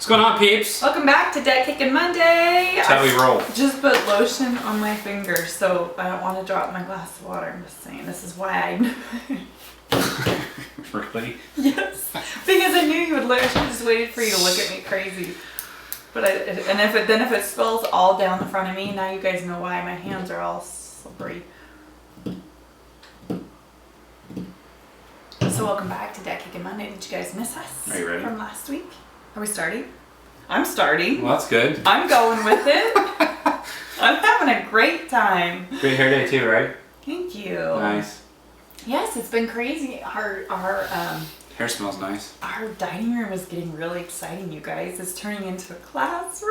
going on, peeps? Welcome back to Debt Kickin' Monday. That's how we roll. Just put lotion on my fingers, so I don't want to drop my glass of water. I'm just saying, this is why I... Really? Yes, because I knew you would look. I just waited for you to look at me crazy. But if it spills all down the front of me, now you guys know why my hands are all slippery. So welcome back to Debt Kickin' Monday. Did you guys miss us? Are you ready? From last week? Are we starting? I'm starting. Well, that's good. I'm going with it. I'm having a great time. Great hair day too, right? Thank you. Nice. Yes, it's been crazy. Hair smells nice. Our dining room is getting really exciting, you guys. It's turning into a classroom.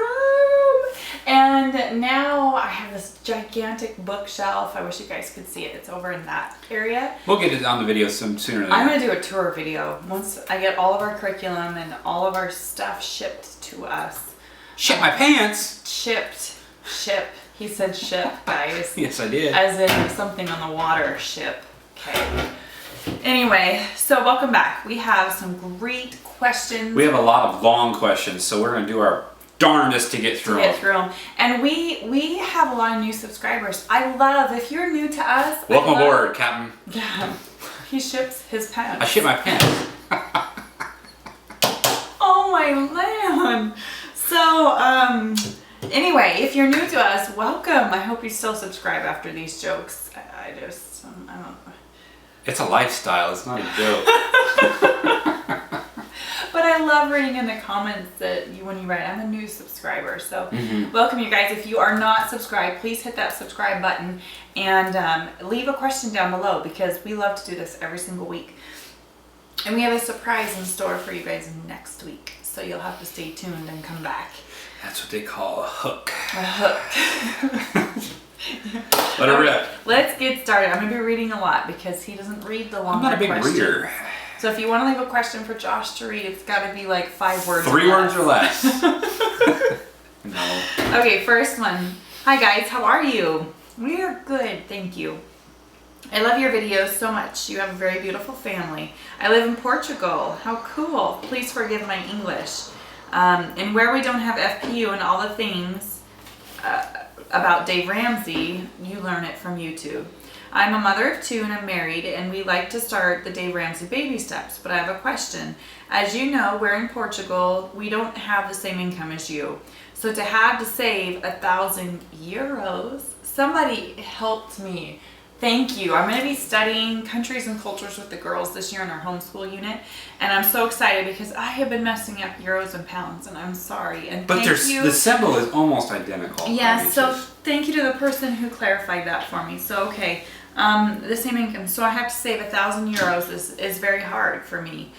And now I have this gigantic bookshelf. I wish you guys could see it. It's over in that area. We'll get it on the video sooner than I'm going to do a tour video once I get all of our curriculum and all of our stuff shipped to us. Shit my pants! Ship. He said ship, guys. Yes, I did. As in something on the water, ship. Okay. Anyway, so welcome back. We have some great questions. We have a lot of long questions, so we're going to do our darndest to get through them. And we have a lot of new subscribers. I love, if you're new to us. Welcome aboard, Captain. Yeah. He ships his pants. I shit my pants. Oh my land. So, anyway, if you're new to us, welcome. I hope you still subscribe after these jokes. I don't know. It's a lifestyle, it's not a joke. But I love reading in the comments that when you write, I'm a new subscriber. So welcome, you guys. If you are not subscribed, please hit that subscribe button and leave a question down below, because we love to do this every single week. And we have a surprise in store for you guys next week. So you'll have to stay tuned and come back. That's what they call a hook. A hook. Let it rip. Let's get started. I'm going to be reading a lot because he doesn't read the longer I'm not a big questions. reader. So if you want to leave a question for Josh to read, it's got to be like 5 words. 3 words or less. No. Okay, first one. Hi guys, how are you? We are good, thank you. I love your videos so much. You have a very beautiful family. I live in Portugal. How cool. Please forgive my English. And where we don't have FPU and all the things about Dave Ramsey, you learn it from YouTube. I'm a mother of 2 and I'm married, and we like to start the Dave Ramsey baby steps, but I have a question. As you know, we're in Portugal. We don't have the same income as you. So to have to save 1,000 euros, somebody helped me. Thank you. I'm going to be studying countries and cultures with the girls this year in our homeschool unit, and I'm so excited because I have been messing up euros and pounds, and I'm sorry. And but thank you. The symbol is almost identical. Yeah, so thank you to the person who clarified that for me. So, okay, the same income. So I have to save 1,000 euros. This is very hard for me.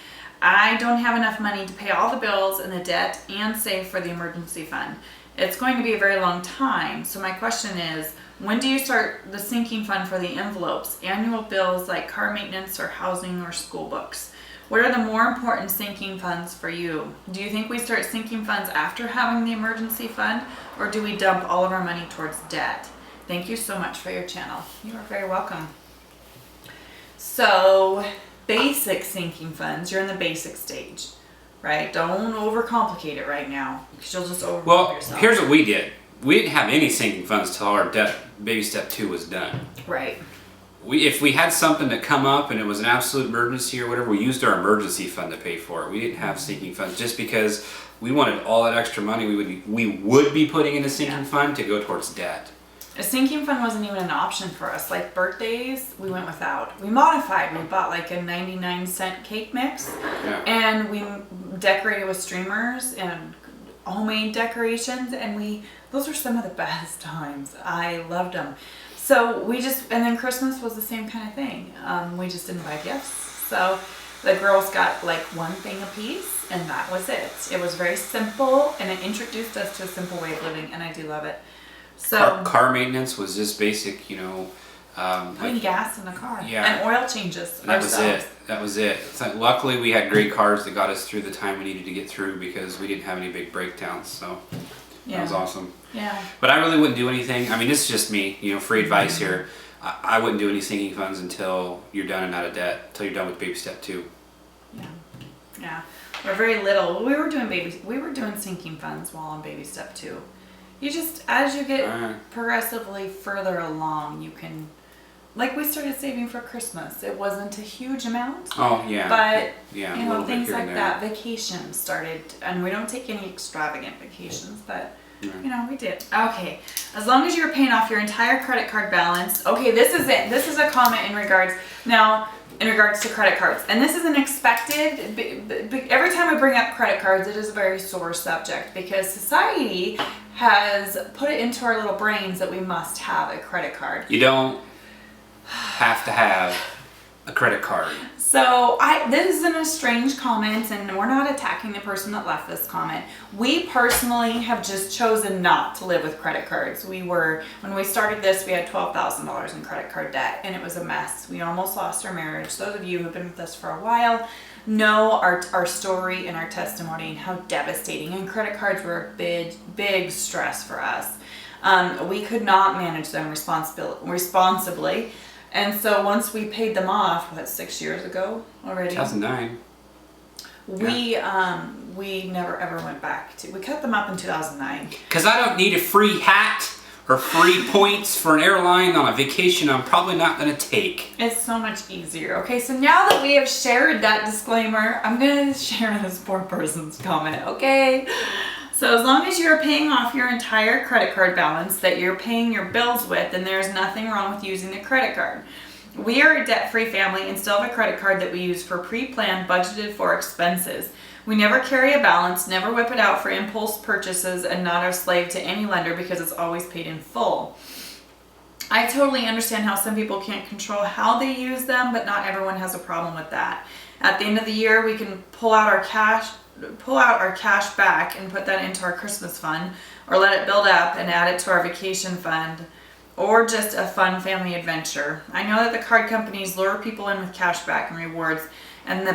I don't have enough money to pay all the bills and the debt and save for the emergency fund. It's going to be a very long time. So my question is, when do you start the sinking fund for the envelopes, annual bills like car maintenance or housing or school books? What are the more important sinking funds for you? Do you think we start sinking funds after having the emergency fund, or do we dump all of our money towards debt? Thank you so much for your channel. You are very welcome. So, basic sinking funds, you're in the basic stage, right? Don't overcomplicate it right now, because you'll just overwhelm yourself. Well, here's what we did. We didn't have any sinking funds till our baby step 2 was done. Right. If we had something that come up and it was an absolute emergency or whatever, we used our emergency fund to pay for it. We didn't have sinking funds just because we wanted all that extra money we would be putting in a sinking fund to go towards debt. A sinking fund wasn't even an option for us. Like birthdays, we went without. We modified. We bought like a 99-cent cake mix, and we decorated with streamers and homemade decorations, and those were some of the best times. I loved them. So and then Christmas was the same kind of thing. We just didn't buy gifts. So the girls got like one thing apiece, and that was it. It was very simple, and it introduced us to a simple way of living, and I do love it. So car maintenance was just basic, putting gas in the car. Yeah. And oil changes. That was it. It's like, luckily we had great cars that got us through the time we needed to get through, because we didn't have any big breakdowns. So that was awesome. Yeah. But I really wouldn't do anything. I mean, this is just me, free advice here. I wouldn't do any sinking funds until you're done and out of debt, until you're done with baby step 2. Yeah. Yeah, we're very little. We were doing sinking funds while on baby step 2. You just, as you get progressively further along, you can, like we started saving for Christmas. It wasn't a huge amount. Oh yeah. But yeah, you know, things like that. Vacations started, and we don't take any extravagant vacations, but you know, we did. Okay, as long as you're paying off your entire credit card balance. Okay, this is it. This is a comment in regards to credit cards, and this is an expected. Every time I bring up credit cards, it is a very sore subject because society has put it into our little brains that we must have a credit card. You don't have to have a credit card. So this isn't a strange comment, and we're not attacking the person that left this comment. We personally have just chosen not to live with credit cards. When we started this, we had $12,000 in credit card debt, and it was a mess. We almost lost our marriage. Those of you who've been with us for a while know our story and our testimony and how devastating. And credit cards were a big stress for us. We could not manage them responsibly. And so once we paid them off, 6 years ago already? 2009. We never ever went back to. We cut them up in 2009. Because I don't need a free hat or free points for an airline on a vacation I'm probably not going to take. It's so much easier. Okay, so now that we have shared that disclaimer, I'm going to share this poor person's comment, okay? So as long as you're paying off your entire credit card balance that you're paying your bills with, then there's nothing wrong with using the credit card. We are a debt-free family and still have a credit card that we use for pre-planned, budgeted for expenses. We never carry a balance, never whip it out for impulse purchases, and not a slave to any lender because it's always paid in full. I totally understand how some people can't control how they use them, but not everyone has a problem with that. At the end of the year, we can pull out our cash back and put that into our Christmas fund, or let it build up and add it to our vacation fund, or just a fun family adventure. I know that the card companies lure people in with cash back and rewards, and they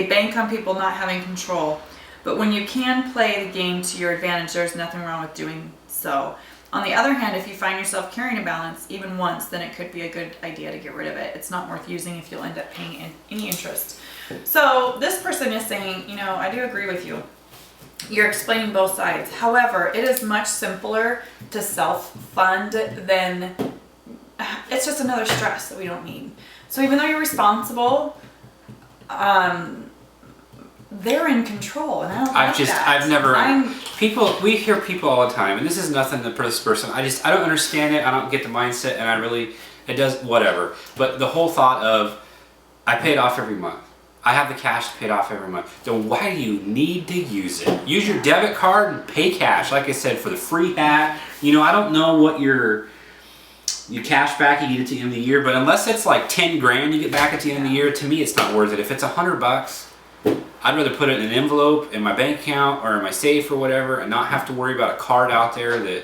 bank on people not having control. But when you can play the game to your advantage, there's nothing wrong with doing so. On the other hand, if you find yourself carrying a balance even once, then it could be a good idea to get rid of it. It's not worth using if you'll end up paying any interest. So this person is saying, you know, I do agree with you. You're explaining both sides. However, it is much simpler to self-fund than, it's just another stress that we don't need. So even though you're responsible, they're in control, and I don't like that. We hear people all the time, and this is nothing to this person. I don't understand it. I don't get the mindset, and it does whatever. But the whole thought of, I pay it off every month. I have the cash to pay it off every month. Then why do you need to use it? Use your debit card and pay cash. Like I said, for the free hat. You know, I don't know what your cash back you get at the end of the year, but unless it's like 10 grand you get back at the end of the year, to me it's not worth it. If it's $100, I'd rather put it in an envelope in my bank account or in my safe or whatever, and not have to worry about a card out there that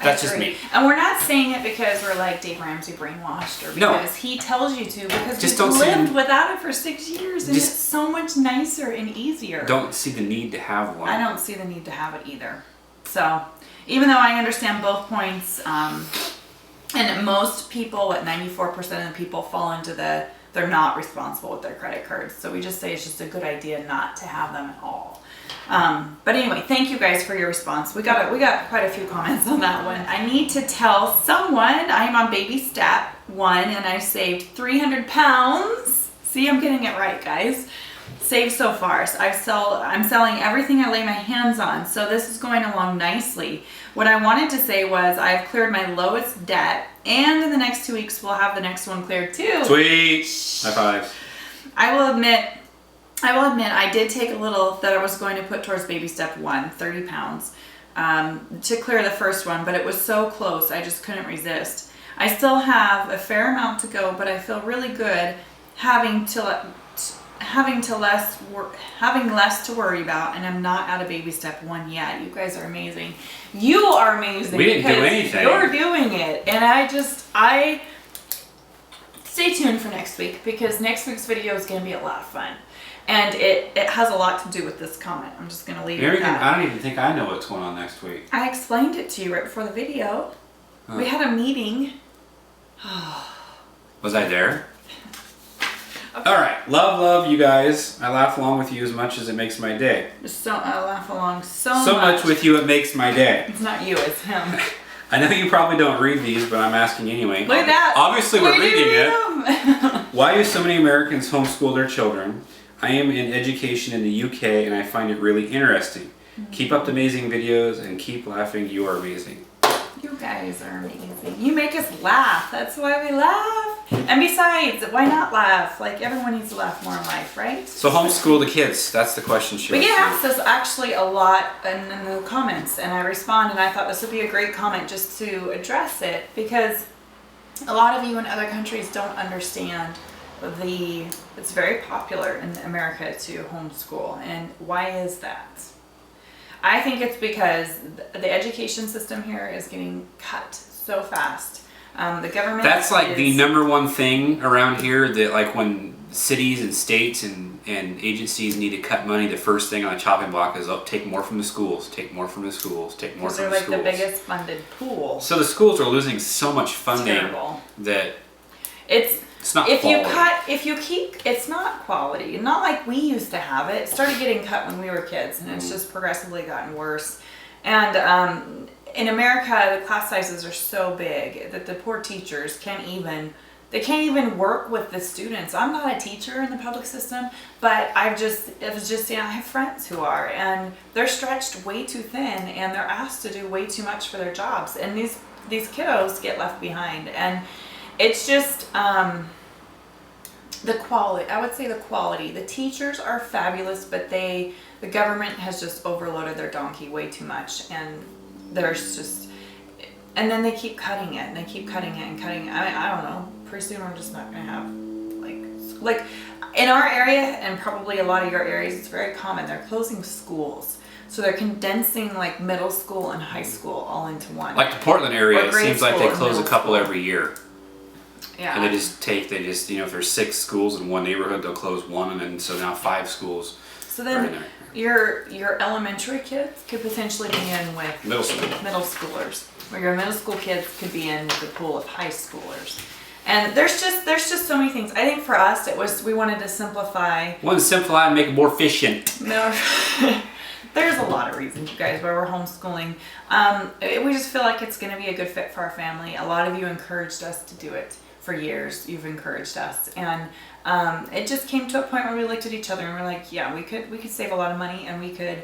that's just me. And we're not saying it because we're like Dave Ramsey brainwashed, or because he tells you to, because we've lived without it for 6 years, and it's so much nicer and easier. Don't see the need to have one. I don't see the need to have it either. So even though I understand both points, and most people, 94% of the people fall into they're not responsible with their credit cards. So we just say it's just a good idea not to have them at all. But anyway, thank you guys for your response. We got quite a few comments on that one. I need to tell someone I'm on baby step 1 and I saved 300 pounds. See, I'm getting it right, guys. Saved so far. So I'm selling everything I lay my hands on. So this is going along nicely. What I wanted to say was I've cleared my lowest debt, and in the next 2 weeks we'll have the next one cleared too. Sweet. High five. I will admit I did take a little that I was going to put towards baby step 1, 30 pounds, to clear the first one, but it was so close I just couldn't resist. I still have a fair amount to go, but I feel really good having less to worry about, and I'm not out of baby step 1 yet. You guys are amazing. You are amazing. We didn't do anything. You're doing it, and I stay tuned for next week, because next week's video is going to be a lot of fun. And it has a lot to do with this comment. I'm just going to leave it at that. I don't even think I know what's going on next week. I explained it to you right before the video. We had a meeting. Was I there? All right, love you guys. I laugh along with you as much as it makes my day. So I laugh along so much with you it makes my day. It's not you, it's him. I know you probably don't read these, but I'm asking anyway. Look at that. Obviously, we're reading it. Them. Why do so many Americans homeschool their children? I am in education in the UK, and I find it really interesting. Keep up the amazing videos and keep laughing. You are amazing. You guys are amazing. You make us laugh. That's why we laugh. And besides, why not laugh? Like, everyone needs to laugh more in life, right? So homeschool the kids. That's the question she We was get asked this actually a lot in the comments, and I respond, and I thought this would be a great comment just to address it, because a lot of you in other countries don't understand it's very popular in America to homeschool. And why is that? I think it's because the education system here is getting cut so fast. The government That's like the number one thing around here, that like when cities and states and agencies need to cut money, the first thing on the chopping block is, oh, take more from the schools, take more from the schools, take more from the schools. They're like the biggest funded pool. So the schools are losing so much funding that it's not quality. It's not quality. Not like we used to have it. It started getting cut when we were kids, and it's just progressively gotten worse. And in America, the class sizes are so big that the poor teachers can't even work with the students. I'm not a teacher in the public system, but I have friends who are, and they're stretched way too thin, and they're asked to do way too much for their jobs, and these kiddos get left behind. And it's just the quality. I would say the quality. The teachers are fabulous, but the government has just overloaded their donkey way too much, and and then they keep cutting it, and they keep cutting it and cutting it. I don't know. Pretty soon we're just not going to have like in our area, and probably a lot of your areas, it's very common. They're closing schools. So they're condensing like middle school and high school all into one. Like the Portland area, it seems like they close a couple every year. Yeah. And they just if there's 6 schools in one neighborhood, they'll close one, and then so now 5 schools. So then your elementary kids could potentially be in with middle schoolers, or your middle school kids could be in the pool of high schoolers. And there's just so many things. I think for us we wanted to simplify. And make it more efficient. No. There's a lot of reasons, you guys, why we're homeschooling. We just feel like it's going to be a good fit for our family. A lot of you encouraged us to do it for years. You've encouraged us, and it just came to a point where we looked at each other and we're like, yeah, we could save a lot of money, and we could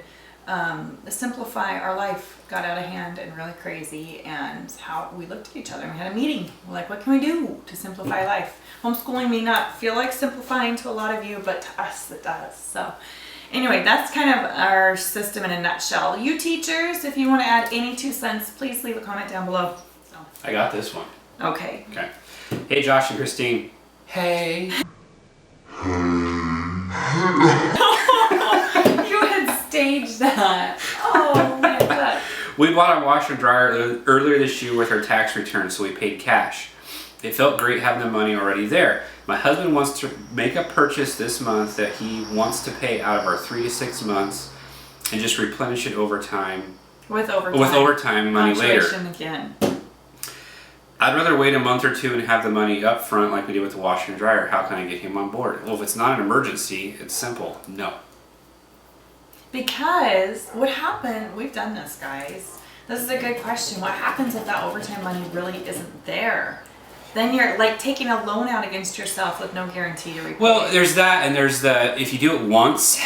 simplify our life. Got out of hand and really crazy, and how we looked at each other and we had a meeting. We're like, what can we do to simplify life? Homeschooling may not feel like simplifying to a lot of you, but to us it does. So anyway, that's kind of our system in a nutshell. You teachers, if you want to add any 2 cents, please leave a comment down below. So. I got this one. Okay. Hey, Josh and Christine. Hey. You had staged that. Oh my God. We bought our washer and dryer earlier this year with our tax return, so we paid cash. It felt great having the money already there. My husband wants to make a purchase this month that he wants to pay out of our 3 to 6 months and just replenish it over time. With overtime money later. Again. I'd rather wait a month or 2 and have the money up front like we did with the washer and dryer. How can I get him on board? Well, if it's not an emergency, it's simple. No. Because what happened, we've done this, guys. This is a good question. What happens if that overtime money really isn't there? Then you're like taking a loan out against yourself with no guarantee to repay. Well, there's that, and there's the, if you do it once,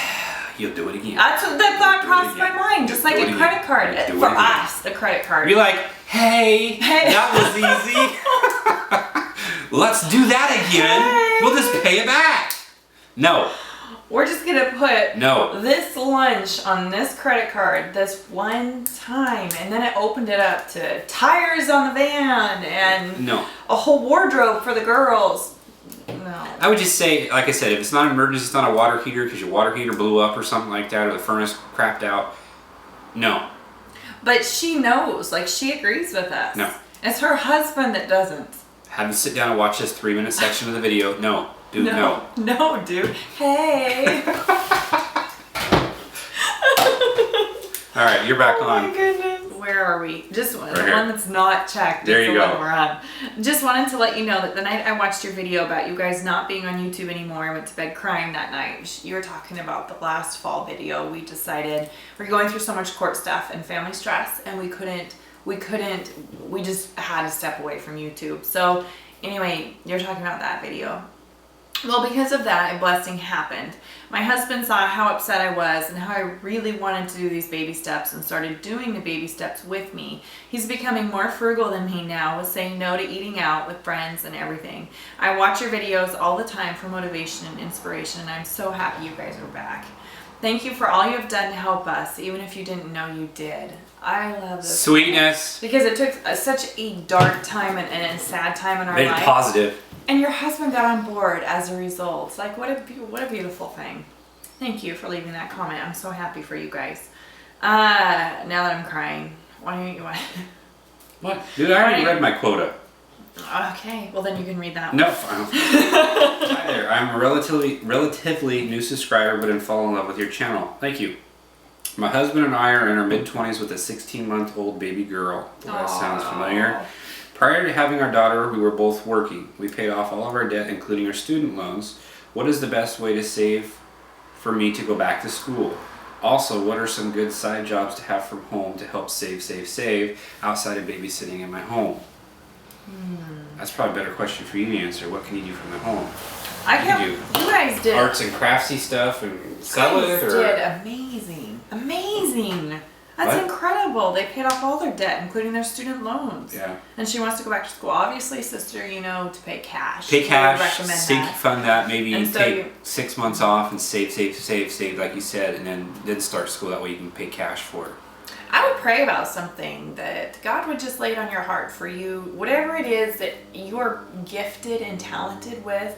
you'll do it again. That's what that thought crossed my mind. Just like a credit card. For us, a credit card. You're like, hey, that was easy. Let's do that again. Hey. We'll just pay it back. No. We're just gonna put this lunch on this credit card this one time, and then it opened it up to tires on the van and a whole wardrobe for the girls. No. I would just say, like I said, if it's not an emergency, it's not a water heater because your water heater blew up or something like that, or the furnace crapped out. No. But she knows, like she agrees with us. No. It's her husband that doesn't. Have him sit down and watch this 3-minute section of the video. No. Dude, no. No, dude. Hey. All right, you're back on. Oh my goodness. where are we? Just the here. one that's not checked. There you the go. one we're on. Just wanted to let you know that the night I watched your video about you guys not being on YouTube anymore, I went to bed crying that night. You were talking about the last fall video. We decided we're going through so much court stuff and family stress, and we just had to step away from YouTube. So anyway, you're talking about that video. Well, because of that, a blessing happened. My husband saw how upset I was and how I really wanted to do these baby steps and started doing the baby steps with me. He's becoming more frugal than me now, with saying no to eating out with friends and everything. I watch your videos all the time for motivation and inspiration, and I'm so happy you guys are back. Thank you for all you have done to help us, even if you didn't know you did. I love this. Sweetness. Because it took such a dark time and a sad time in our Made life. it positive. And your husband got on board as a result. Like, what a beautiful thing. Thank you for leaving that comment. I'm so happy for you guys. Now that I'm crying, why don't you... What? Dude, I already read my quota. Okay, well then you can read that one. No, hi there. I'm a relatively new subscriber, but am falling in love with your channel. Thank you. My husband and I are in our mid-20s with a 16-month-old baby girl. Well, that sounds familiar. Prior to having our daughter, we were both working. We paid off all of our debt, including our student loans. What is the best way to save for me to go back to school? Also, what are some good side jobs to have from home to help save outside of babysitting in my home? That's probably a better question for you to answer. What can you do from the home? You guys did arts and craftsy stuff and sell it, or did amazing. That's What? incredible. They paid off all their debt, including their student loans. Yeah. And she wants to go back to school. Obviously, sister, you know, to pay cash. Pay We cash, would recommend sink that. fund that, maybe And so take 6 months off and save like you said, and then start school. That way you can pay cash for it. I would pray about something that God would just lay it on your heart for you, whatever it is that you're gifted and talented with,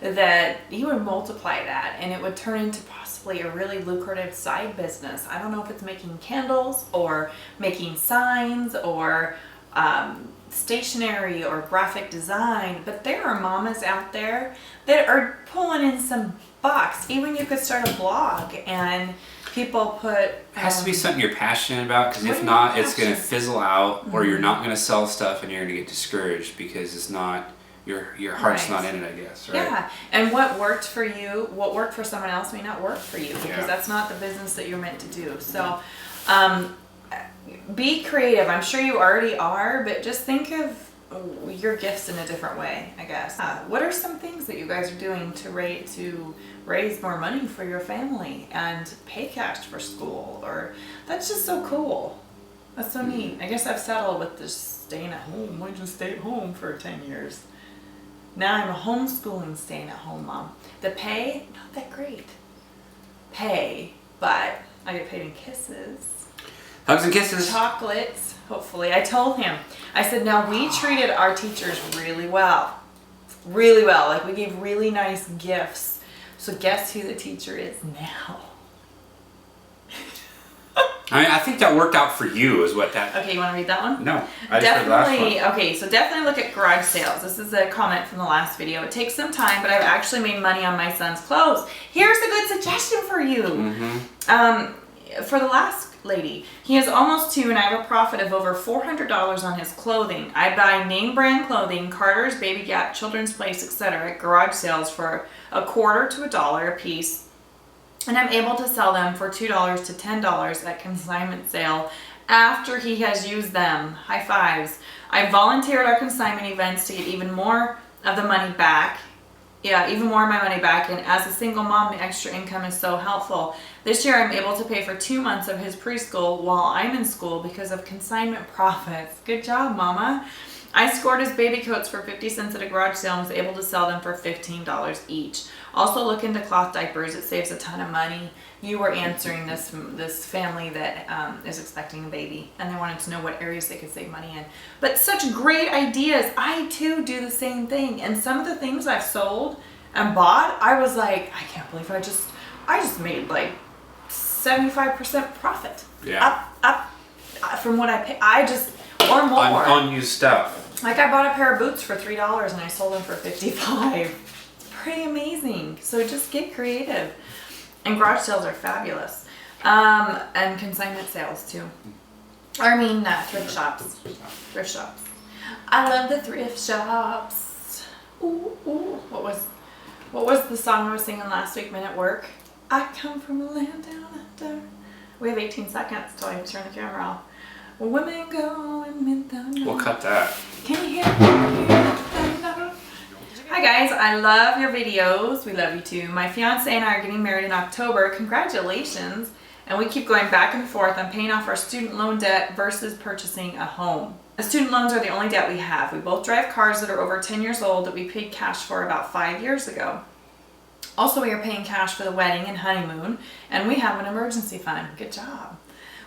that He would multiply that and it would turn into possibly a really lucrative side business. I don't know if it's making candles or making signs or stationery or graphic design, but there are mamas out there that are pulling in some bucks. Even you could start a blog and people put... It has to be something you're passionate about, because What if are not, you it's going to passionate? fizzle out, or you're not going to sell stuff and you're going to get discouraged because it's not, your heart's Right. not in it, I guess, right? Yeah, and what worked for you, what worked for someone else may not work for you, because Yeah. that's not the business that you're meant to do. So, be creative. I'm sure you already are, but just think of your gifts in a different way, I guess. What are some things that you guys are doing to raise more money for your family and pay cash for school? Or that's just so cool. That's so neat. I guess I've settled with this staying at home. I just stayed home for 10 years. Now I'm a homeschooling, staying at home mom. The pay, not that great. But I get paid in kisses. Hugs and kisses. Chocolates, hopefully. I told him, I said, now we treated our teachers really well. Really well. Like, we gave really nice gifts. So guess who the teacher is now? I mean, I think that worked out for you, is what that... Okay, you want to read that one? No, I just read the last Definitely, one. okay, so definitely look at garage sales. This is a comment from the last video. It takes some time, but I've actually made money on my son's clothes. Here's a good suggestion for you. For the last lady, he is almost 2 and I have a profit of over $400 on his clothing. I buy name brand clothing, Carter's, Baby Gap, Children's Place, etc. at garage sales for $0.25 to $1 a piece. And I'm able to sell them for $2 to $10 at consignment sale after he has used them. High fives. I volunteered our consignment events to get even more of the money back. Yeah, even more of my money back. And as a single mom, the extra income is so helpful. This year, I'm able to pay for 2 months of his preschool while I'm in school because of consignment profits. Good job, Mama. I scored his baby coats for 50 cents at a garage sale and was able to sell them for $15 each. Also look into cloth diapers. It saves a ton of money. You were answering this family that is expecting a baby, and they wanted to know what areas they could save money in. But such great ideas. I too do the same thing. And some of the things I've sold and bought, I was like, I can't believe I just made like 75% profit. Yeah. Up from what I pay. Or more. On unused stuff. Like, I bought a pair of boots for $3 and I sold them for $55. Pretty amazing. So just get creative. And garage sales are fabulous. And consignment sales too. I mean, thrift shops. Thrift shops. I love the thrift shops. Ooh, ooh. What was the song I was singing last week, Men at Work? I come from a land down under. We have 18 seconds till I turn the camera off. Women go and men don't. We'll cut that. Can you hear me? Hi guys, I love your videos. We love you too. My fiance and I are getting married in October. Congratulations. And we keep going back and forth on paying off our student loan debt versus purchasing a home. The student loans are the only debt we have. We both drive cars that are over 10 years old that we paid cash for about 5 years ago. Also, we are paying cash for the wedding and honeymoon, and we have an emergency fund. Good job.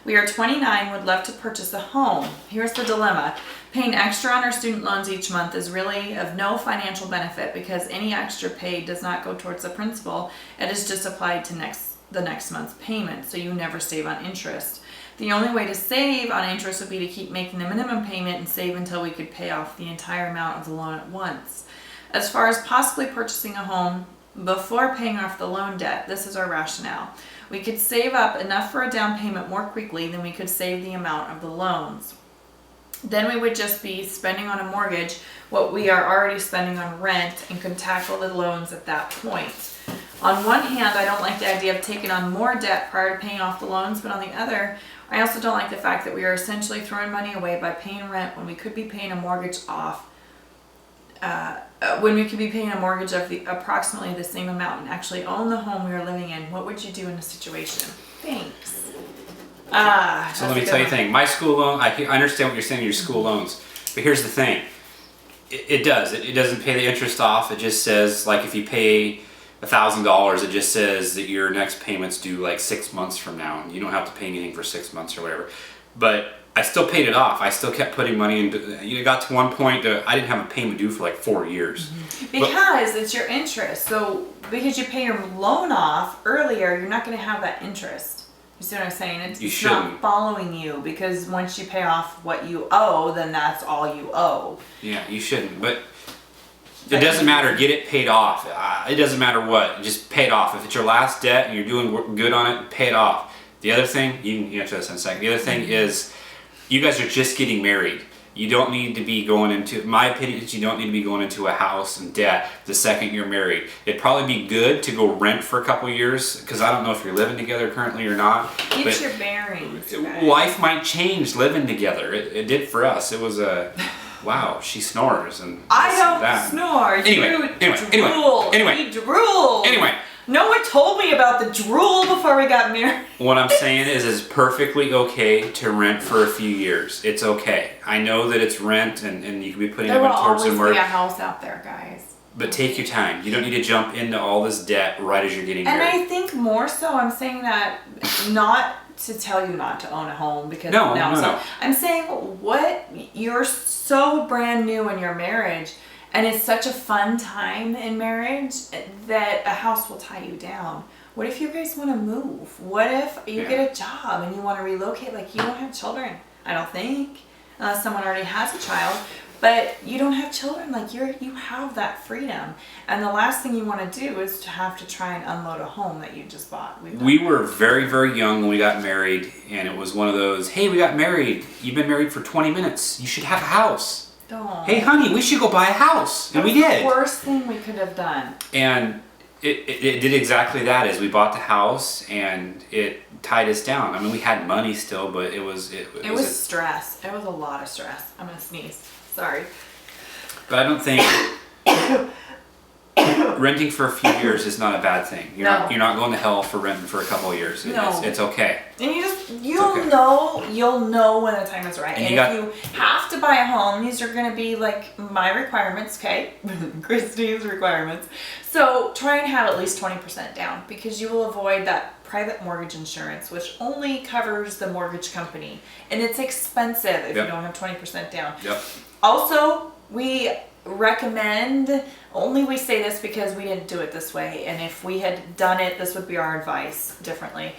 We are 29, would love to purchase a home. Here's the dilemma. Paying extra on our student loans each month is really of no financial benefit because any extra paid does not go towards the principal. It is just applied to the next month's payment, so you never save on interest. The only way to save on interest would be to keep making the minimum payment and save until we could pay off the entire amount of the loan at once. As far as possibly purchasing a home before paying off the loan debt, this is our rationale. We could save up enough for a down payment more quickly than we could save the amount of the loans. Then we would just be spending on a mortgage what we are already spending on rent and could tackle the loans at that point. On one hand, I don't like the idea of taking on more debt prior to paying off the loans, but on the other, I also don't like the fact that we are essentially throwing money away by paying rent when we could be paying a mortgage off. When we could be paying a mortgage of approximately the same amount and actually own the home we are living in. What would you do in this situation? Thanks. So let me tell you a thing. My school loan, I understand what you're saying, your school loans, but here's the thing. It doesn't pay the interest off. It just says, like, if you pay $1,000, it just says that your next payment's due like 6 months from now, and you don't have to pay anything for 6 months or whatever. But I still paid it off. I still kept putting money into. You got to one point I didn't have a payment due for like 4 years. Because it's your interest. So because you pay your loan off earlier, you're not going to have that interest. You see what I'm saying? It's not following you because once you pay off what you owe, then that's all you owe. Yeah, you shouldn't. But it doesn't matter. Get it paid off. It doesn't matter what. Just pay it off. If it's your last debt and you're doing good on it, pay it off. The other thing, you can answer this in a second. The other thing is, you guys are just getting married. You don't need to be going into, my opinion is you don't need to be going into a house and debt the second you're married. It'd probably be good to go rent for a couple years, because I don't know if you're living together currently or not. Get your bearings. Life might change living together. It did for us. It was a, wow, she snores. And I don't snore. Anyway. You drool. Anyway. No one told me about the drool before we got married. What I'm saying is it's perfectly okay to rent for a few years. It's okay. I know that it's rent and you can be putting it towards the There will always be a house out there, guys. But take your time. You don't need to jump into all this debt right as you're getting married. And I think more so I'm saying that not to tell you not to own a home because no. I'm saying what you're so brand new in your marriage. And it's such a fun time in marriage that a house will tie you down. What if you guys want to move? What if you get a job and you want to relocate? Like, you don't have children, I don't think, unless someone already has a child. But you don't have children. Like, you have that freedom. And the last thing you want to do is to have to try and unload a home that you just bought. We were very, very young when we got married, and it was one of those, hey, we got married. You've been married for 20 minutes. You should have a house. Don't. Hey, honey, we should go buy a house. And we did. That's the worst thing we could have done. And it did exactly that. Is we bought the house and it tied us down. I mean, we had money still, but it was stress. It was a lot of stress. I'm gonna sneeze. Sorry. But I don't think renting for a few years is not a bad thing. You're not going to hell for renting for a couple of years. It's okay. And you'll know when the time is right. And if you have to buy a home, these are going to be like my requirements, okay? Christine's requirements. So try and have at least 20% down because you will avoid that private mortgage insurance, which only covers the mortgage company. And it's expensive if you don't have 20% down. Yep. Also, we recommend, we say this because we didn't do it this way, and if we had done it, this would be our advice differently.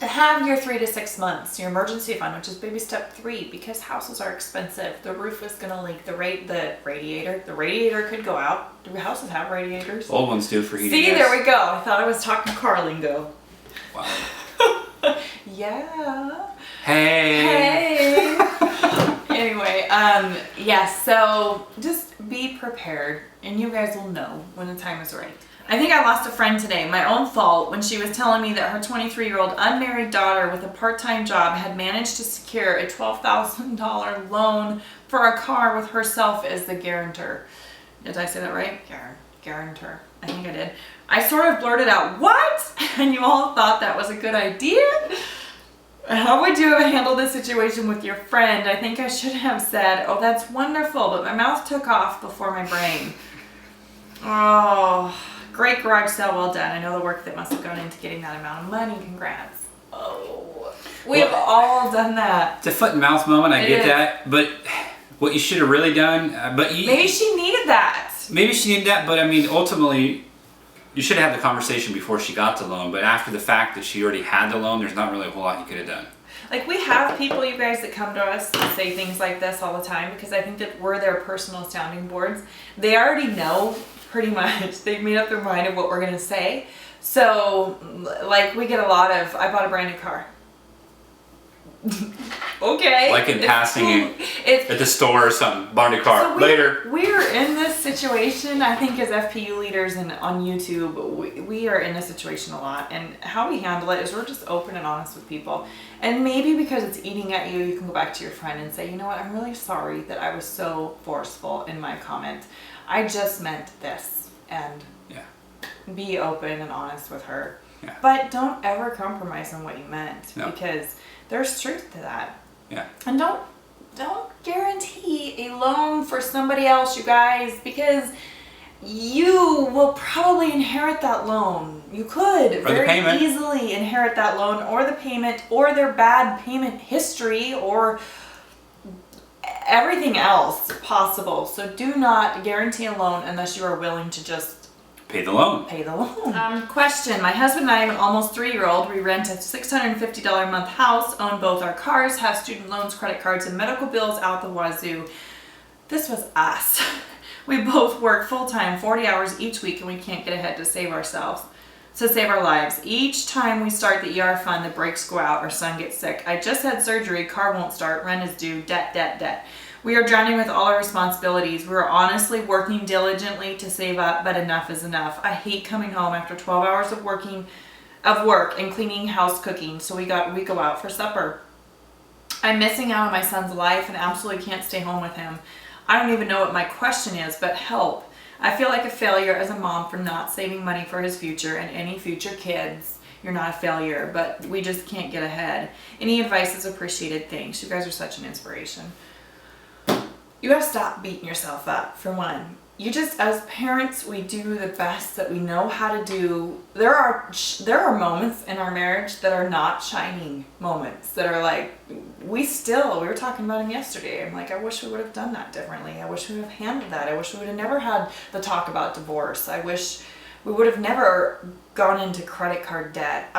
Have your 3 to 6 months, your emergency fund, which is baby step 3, because houses are expensive. The roof is going to leak, the radiator could go out. Do houses have radiators? Old ones do for heating. See, there we go. I thought I was talking car lingo. Wow. Yeah. Hey. Anyway, yes, so just be prepared and you guys will know when the time is right. I think I lost a friend today, my own fault, when she was telling me that her 23-year-old unmarried daughter with a part-time job had managed to secure a $12,000 loan for a car with herself as the guarantor. Did I say that right? Guarantor. I think I did. I sort of blurted out, "What?" And you all thought that was a good idea? How would you have handled this situation with your friend? I think I should have said, "Oh, that's wonderful," but my mouth took off before my brain. Oh, great garage sale, well done. I know the work that must have gone into getting that amount of money. Congrats. Oh, we've all done that. It's a foot and mouth moment, I get that. But what you should have really done, maybe she needed that. Maybe she needed that, but I mean, ultimately, you should have had the conversation before she got the loan, but after the fact that she already had the loan, there's not really a whole lot you could have done. Like, we have people, you guys, that come to us and say things like this all the time because I think that we're their personal sounding boards. They already know pretty much. They've made up their mind of what we're going to say. So, like, we get a lot of, "I bought a brand new car." Okay. Like in passing at the store or something. Bought a new car. So Later. We're in this situation, I think, as FPU leaders and on YouTube, we are in this situation a lot. And how we handle it is we're just open and honest with people. And maybe because it's eating at you, you can go back to your friend and say, "You know what, I'm really sorry that I was so forceful in my comment. I just meant this." And be open and honest with her. Yeah. But don't ever compromise on what you meant, No. because there's truth to that. Yeah. And don't guarantee a loan for somebody else, you guys, because you will probably inherit that loan. You could very easily inherit that loan, or the payment, or their bad payment history, or everything else possible. So do not guarantee a loan unless you are willing to just pay the loan. Question. My husband and I have an almost 3-year-old. We rent a $650 a month house, own both our cars, have student loans, credit cards, and medical bills out the wazoo. This was us. We both work full-time, 40 hours each week, and we can't get ahead to save our lives. Each time we start the ER fund, the brakes go out, our son gets sick. I just had surgery, car won't start, rent is due, debt. We are drowning with all our responsibilities. We are honestly working diligently to save up, but enough is enough. I hate coming home after 12 hours of work and cleaning, house, cooking, so we go out for supper. I'm missing out on my son's life and absolutely can't stay home with him. I don't even know what my question is, but help. I feel like a failure as a mom for not saving money for his future and any future kids. You're not a failure, but we just can't get ahead. Any advice is appreciated. Thanks. You guys are such an inspiration. You gotta stop beating yourself up, for one. You just, as parents, we do the best that we know how to do. There are moments in our marriage that are not shining moments, that are like, we were talking about him yesterday. I'm like, I wish we would have done that differently. I wish we would have handled that. I wish we would have never had the talk about divorce. I wish we would have never gone into credit card debt.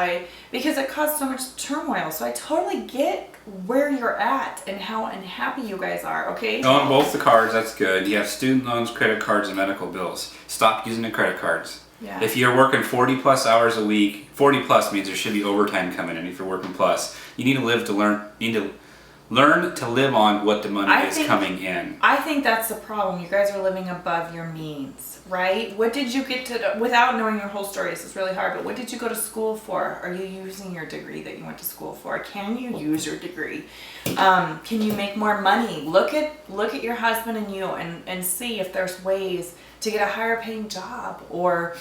Because it caused so much turmoil. So I totally get where you're at and how unhappy you guys are, okay? On both the cards, that's good. You have student loans, credit cards, and medical bills. Stop using the credit cards. Yeah. If you're working 40 plus hours a week, 40 plus means there should be overtime coming in if you're working plus. You need to learn to live on what the money is coming in. I think that's the problem. You guys are living above your means, right? What did you get to, without knowing your whole story, this is really hard, but what did you go to school for? Are you using your degree that you went to school for? Can you use your degree? Can you make more money? Look at your husband and you and see if there's ways to get a higher paying job, or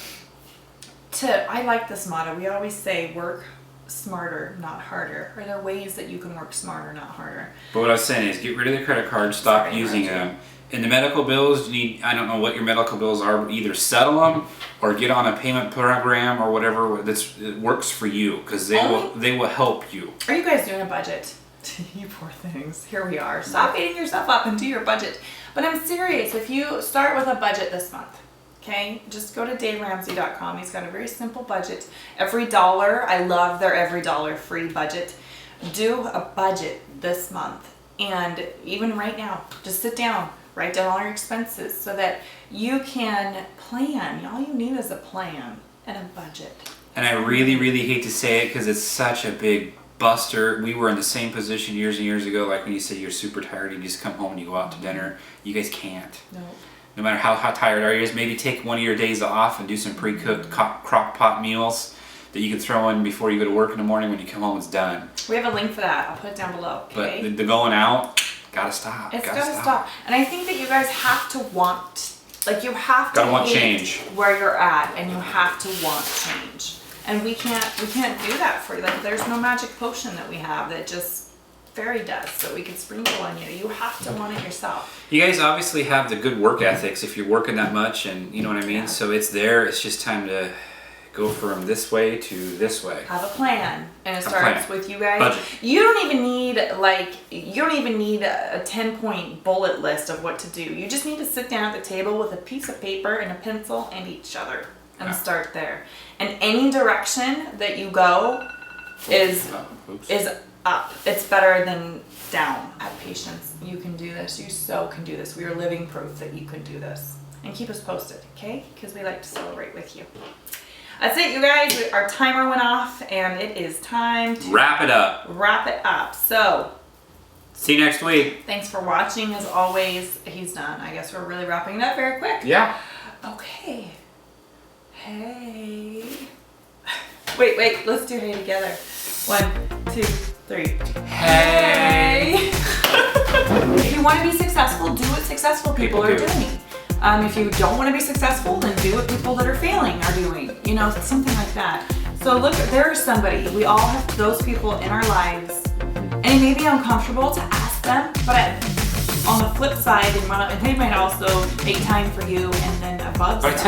I like this motto. We always say work smarter, not harder. Are there ways that you can work smarter, not harder? But what I was saying is get rid of the credit cards, stop using them. In the medical bills, I don't know what your medical bills are, but either settle them or get on a payment program or whatever that works for you, because they will help you. Are you guys doing a budget? You poor things. Here we are. Stop beating yourself up and do your budget. But I'm serious. If you start with a budget this month, okay, just go to DaveRamsey.com. He's got a very simple budget. Every dollar, I love their every dollar free budget. Do a budget this month. And even right now, just sit down, write down all your expenses so that you can plan. All you need is a plan and a budget. And I really, really hate to say it because it's such a big buster. We were in the same position years and years ago, like when you say you're super tired, you just come home and you go out to dinner. You guys can't. No. No matter how tired are you, maybe take one of your days off and do some pre-cooked crock pot meals that you can throw in before you go to work in the morning. When you come home, it's done. We have a link for that. I'll put it down below. Okay? But the going out, gotta stop. It's gotta stop. And I think that you guys have to want, like you have to Gotta want hate change. where you're at, and you have to want change. And we can't do that for you. Like there's no magic potion that we have that just fairy dust that we can sprinkle on you. You have to want it yourself. You guys obviously have the good work ethics if you're working that much, and you know what I mean? Yeah. So it's there. It's just time to go from this way to this way. Have a plan, and it A starts plan. with you guys. Budget. You don't even need a 10-point bullet list of what to do. You just need to sit down at the table with a piece of paper and a pencil and each other and start there. And any direction that you go is up. It's better than down. Have patience. You can do this. You so can do this. We are living proof that you can do this. And keep us posted, okay? Because we like to celebrate with you. That's it, you guys. Our timer went off, and it is time to wrap it up. Wrap it up. So, See you next week. thanks for watching. As always, he's done. I guess we're really wrapping it up very quick. Yeah. Okay. Hey. Wait. Let's do hey together. 1, 2, 3. Hey. If you want to be successful, do what successful people are doing. If you don't want to be successful, then do what people that are failing are doing. You know, something like that. So look, there's somebody. We all have those people in our lives. And it may be uncomfortable to ask them, but on the flip side, they might also make time for you and then above But I tell